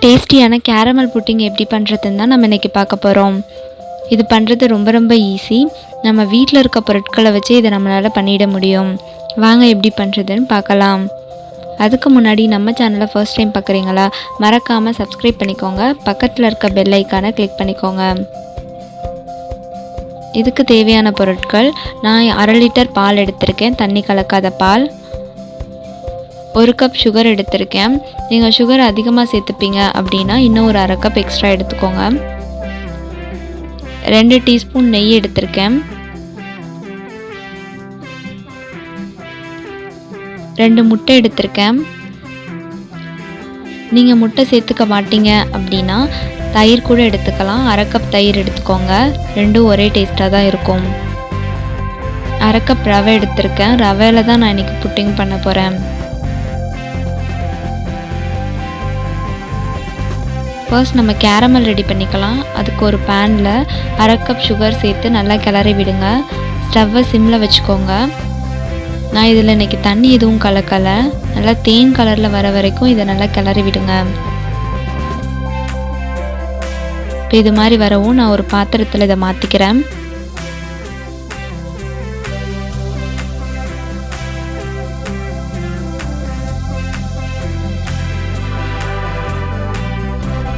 டேஸ்டியான caramel pudding எப்படி பண்ணுறதுன்னு தான் நம்ம இன்றைக்கி பார்க்க போகிறோம். இது பண்ணுறது ரொம்ப ஈஸி. நம்ம வீட்டில் இருக்க பொருட்களை வச்சு இதை நம்மளால் பண்ணிட முடியும். வாங்க எப்படி பண்ணுறதுன்னு பார்க்கலாம். அதுக்கு முன்னாடி நம்ம சேனலை ஃபர்ஸ்ட் டைம் பார்க்குறீங்களா, மறக்காமல் சப்ஸ்கிரைப் பண்ணிக்கோங்க. பக்கத்தில் இருக்க பெல் ஐக்கானை கிளிக் பண்ணிக்கோங்க. இதுக்கு தேவையான பொருட்கள், நான் 1/2 லிட்டர் பால் எடுத்திருக்கேன், தண்ணி கலக்காத பால். 1 கப் சுகர் எடுத்திருக்கேன். நீங்கள் சுகர் அதிகமாக சேர்த்துப்பீங்க அப்படின்னா இன்னும் ஒரு 1/2 கப் எக்ஸ்ட்ரா எடுத்துக்கோங்க. 2 டீஸ்பூன் நெய் எடுத்திருக்கேன். 2 முட்டை எடுத்திருக்கேன். நீங்கள் முட்டை சேர்த்துக்க மாட்டீங்க அப்படின்னா தயிர் கூட எடுத்துக்கலாம். 1/2 கப் தயிர் எடுத்துக்கோங்க. ரெண்டும் ஒரே டேஸ்ட்டாக தான் இருக்கும். 1/2 கப் ரவை எடுத்திருக்கேன். ரவையில் தான் நான் இன்றைக்கி புட்டிங் பண்ண போகிறேன். ஃபர்ஸ்ட் நம்ம கேரமல் ரெடி பண்ணிக்கலாம். அதுக்கு ஒரு பேனில் 1/2 கப் சுகர் சேர்த்து நல்லா கிளறி விடுங்க. ஸ்டவ்வை சிம்மில் வச்சுக்கோங்க. நான் இதில் இன்றைக்கி தண்ணி எதுவும் கலக்கலை. நல்லா தேன் கலரில் வர வரைக்கும் இதை நல்லா கிளறி விடுங்க. இப்போ இது மாதிரி வரவும் நான் ஒரு பாத்திரத்தில் இதை மாற்றிக்கிறேன்.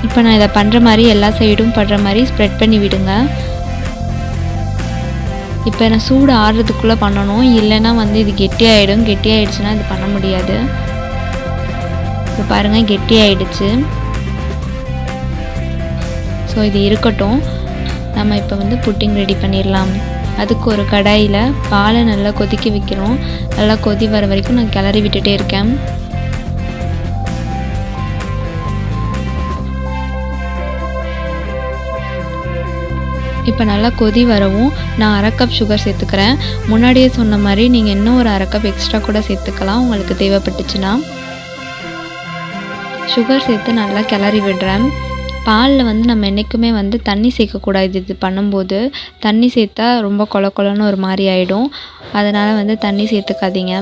இப்போ நான் இதை பண்ணுற மாதிரி எல்லா சைடும் படுற மாதிரி ஸ்ப்ரெட் பண்ணி விடுங்க. இப்போ நான் சூடு ஆறுறதுக்குள்ளே பண்ணணும், இல்லைன்னா இது கெட்டியாகிடும். கெட்டியாகிடுச்சுன்னா இது பண்ண முடியாது. இப்போ பாருங்கள், கெட்டியாகிடுச்சு. ஸோ இது இருக்கட்டும். நம்ம இப்போ புட்டிங் ரெடி பண்ணிடலாம். அதுக்கு ஒரு கடாயில் பாலை நல்லா கொதிக்க வைக்கணும். நல்லா கொதி வர வரைக்கும் நான் கிளறி விட்டுட்டே இருக்கேன். இப்போ நல்லா கொதி வரவும் நான் 1/2 கப் சுகர் சேர்த்துக்கிறேன். முன்னாடியே சொன்ன மாதிரி நீங்கள் இன்னும் ஒரு 1/2 கப் எக்ஸ்ட்ரா கூட சேர்த்துக்கலாம் உங்களுக்கு தேவைப்பட்டுச்சுன்னா. சுகர் சேர்த்து நல்லா கிளறி விடுறேன். பாலில் நம்ம என்றைக்குமே தண்ணி சேர்க்கக்கூடாது. இது பண்ணும்போது தண்ணி சேர்த்தா ரொம்ப கொலன்னு ஒரு மாதிரி ஆகிடும். அதனால் தண்ணி சேர்த்துக்காதீங்க.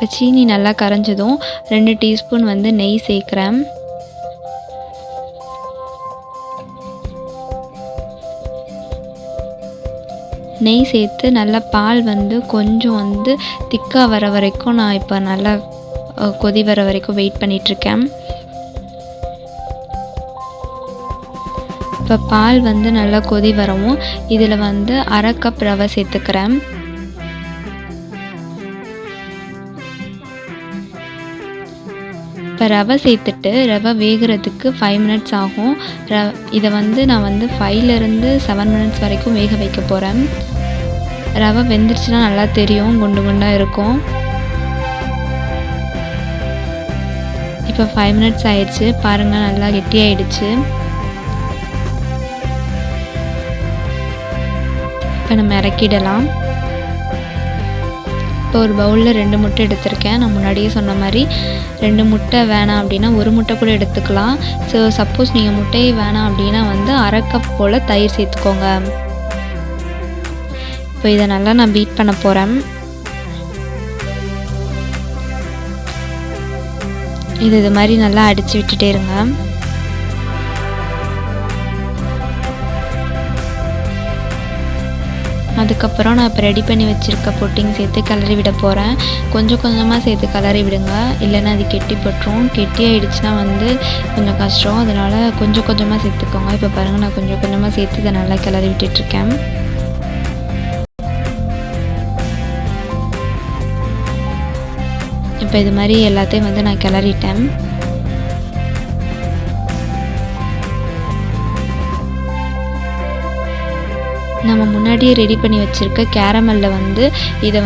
இப்போ சீனி நல்லா கரைஞ்சதும் 2 டீஸ்பூன் நெய் சேர்க்குறேன். நெய் சேர்த்து நல்லா பால் கொஞ்சம் திக்காக வர வரைக்கும் நான் இப்போ நல்லா கொதி வர வரைக்கும் வெயிட் பண்ணிகிட்ருக்கேன். இப்போ பால் நல்லா கொதி வரவும் இதில் 1/2 கப் ரவை சேர்த்துக்கிறேன். இப்போ ரவை சேர்த்துட்டு ரவை வேகிறதுக்கு 5 மினிட்ஸ் ஆகும். இதை நான் 5லேருந்து 7 மினிட்ஸ் வரைக்கும் வேக வைக்க போகிறேன். ரவை வெந்துருச்சுன்னா நல்லா தெரியும், குண்டு குண்டாக இருக்கும். இப்போ 5 மினிட்ஸ் ஆயிடுச்சு. பாருங்கள், நல்லா கெட்டியாயிடுச்சு. இப்போ நம்ம இறக்கிடலாம். இப்போ ஒரு பவுலில் 2 முட்டை எடுத்திருக்கேன். நான் முன்னாடியே சொன்ன மாதிரி 2 முட்டை வேணாம் அப்படின்னா 1 முட்டை கூட எடுத்துக்கலாம். ஸோ சப்போஸ் நீங்கள் முட்டையே வேணாம் அப்படின்னா 1/2 கப் போல் தயிர் சேர்த்துக்கோங்க. இப்போ இதை நல்லா நான் பீட் பண்ண போகிறேன். இது மாதிரி நல்லா அடித்து விட்டுட்டே இருங்க. அதுக்கப்புறம் நான் இப்போ ரெடி பண்ணி வச்சுருக்க புட்டிங் சேர்த்து கிளறி விட போகிறேன். கொஞ்சம் கொஞ்சமாக சேர்த்து கிளறி விடுங்க, இல்லைன்னா அது கெட்டி பட்டுரும். கெட்டி ஆகிடுச்சுன்னா கொஞ்சம் கஷ்டம். அதனால் கொஞ்சம் கொஞ்சமாக சேர்த்துக்கோங்க. இப்போ பாருங்கள், நான் கொஞ்சம் கொஞ்சமாக சேர்த்து இதை நல்லா கிளறி விட்டுட்ருக்கேன். இப்போ இது மாதிரி எல்லாத்தையும் நான் கிளறிட்டேன். நம்ம முன்னாடியே ரெடி பண்ணி வச்சுருக்க கேரமலில் இதை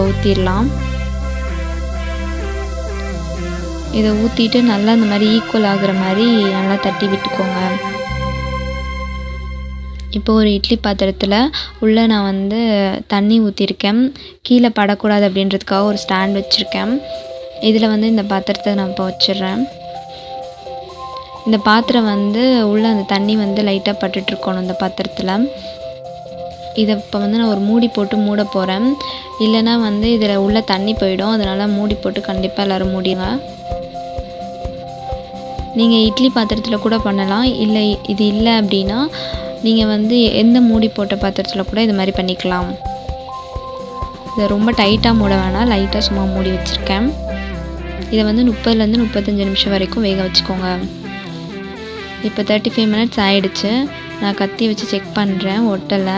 ஊற்றிடலாம். இதை ஊற்றிட்டு நல்லா இந்த மாதிரி ஈக்குவல் ஆகுற மாதிரி நல்லா தட்டி விட்டுக்கோங்க. இப்போ ஒரு இட்லி பாத்திரத்தில் உள்ளே நான் தண்ணி ஊற்றிருக்கேன். கீழே படக்கூடாது அப்படின்றதுக்காக ஒரு ஸ்டாண்ட் வச்சுருக்கேன். இதில் இந்த பாத்திரத்தை நான் இப்போ வச்சிடுறேன். இந்த பாத்திரம் உள்ளே அந்த தண்ணி லைட்டாக பட்டுட்ருக்கணும் இந்த பாத்திரத்தில். இதை இப்போ வந்து நான் ஒரு மூடி போட்டு மூட போகிறேன். இல்லைனா வந்து இதில் உள்ள தண்ணி போயிடும். அதனால் மூடி போட்டு கண்டிப்பாக எல்லோரும் மூடிங்க. நீங்கள் இட்லி பாத்திரத்தில் கூட பண்ணலாம். இது இல்லை அப்படின்னா நீங்கள் வந்து எந்த மூடி போட்ட பாத்திரத்தில் கூட இது மாதிரி பண்ணிக்கலாம். இதை ரொம்ப டைட்டாக மூட வேணாம், லைட்டாக சும்மா மூடி வச்சுருக்கேன். இதை வந்து 30லேருந்து 35 நிமிஷம் வரைக்கும் வேக வச்சுக்கோங்க. இப்போ 35 மினிட்ஸ் ஆகிடுச்சு. நான் கத்தி வச்சு செக் பண்ணுறேன், ஒட்டலை.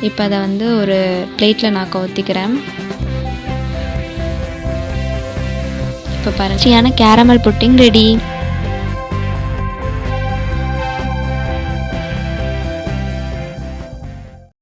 இப்போ அதை வந்து ஒரு பிளேட்டில் நான் ஊற்றிக்கிறேன். இப்போ பாருங்க, கேரமல் புட்டிங் ரெடி.